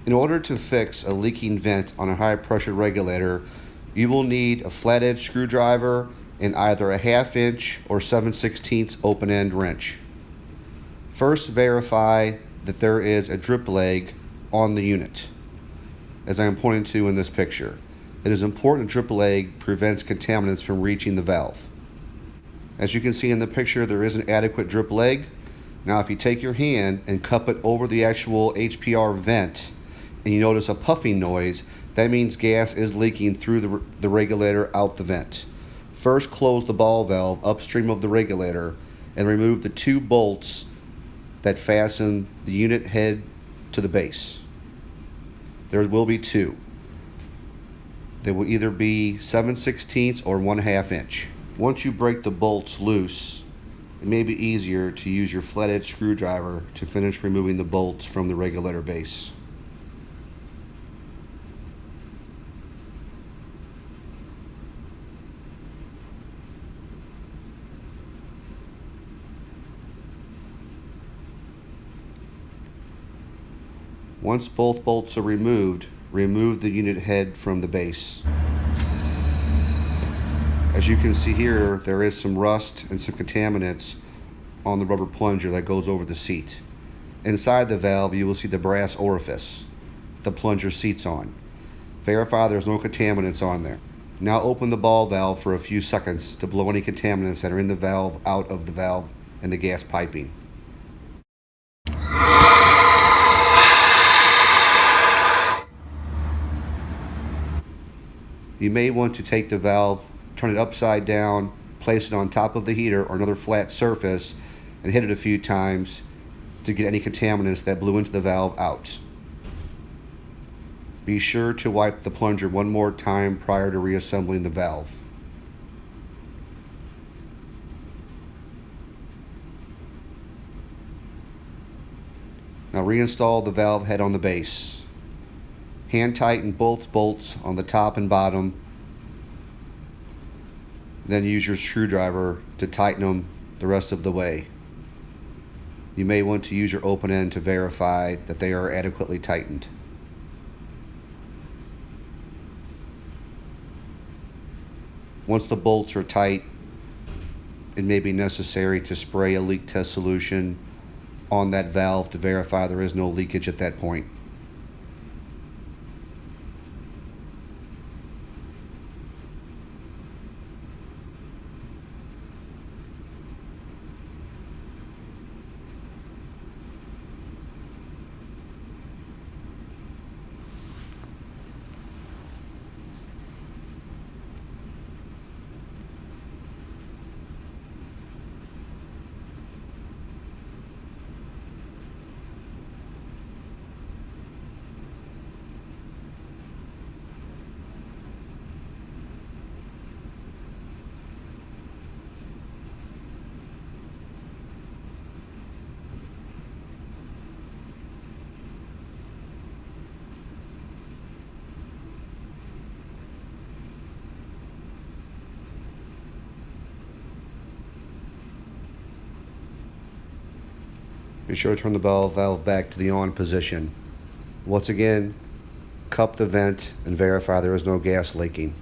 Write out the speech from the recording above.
In order to fix a leaking vent on a high pressure regulator, you will need a flathead screwdriver and either a 1/2 inch or 7/16 open end wrench. First, verify that there is a drip leg on the unit, as I am pointing to in this picture. It is important drip leg prevents contaminants from reaching the valve. As you can see in the picture, there is an adequate drip leg. Now if you take your hand and cup it over the actual HPR vent and you notice a puffing noise, that means gas is leaking through the regulator out the vent. First, close the ball valve upstream of the regulator and remove the 2 bolts that fasten the unit head to the base. There will be 2. They will either be 7/16 or 1/2 inch. Once you break the bolts loose, it may be easier to use your flathead screwdriver to finish removing the bolts from the regulator base. Once both bolts are removed, remove the unit head from the base. As you can see here, there is some rust and some contaminants on the rubber plunger that goes over the seat. Inside the valve, you will see the brass orifice the plunger seats on. Verify there's no contaminants on there. Now open the ball valve for a few seconds to blow any contaminants that are in the valve out of the valve and the gas piping. You may want to take the valve, turn it upside down, place it on top of the heater or another flat surface, and hit it a few times to get any contaminants that blew into the valve out. Be sure to wipe the plunger one more time prior to reassembling the valve. Now reinstall the valve head on the base. Hand tighten both bolts on the top and bottom. Then use your screwdriver to tighten them the rest of the way. You may want to use your open end to verify that they are adequately tightened. Once the bolts are tight, it may be necessary to spray a leak test solution on that valve to verify there is no leakage at that point. Be sure to turn the ball valve back to the on position. Once again, cup the vent and verify there is no gas leaking.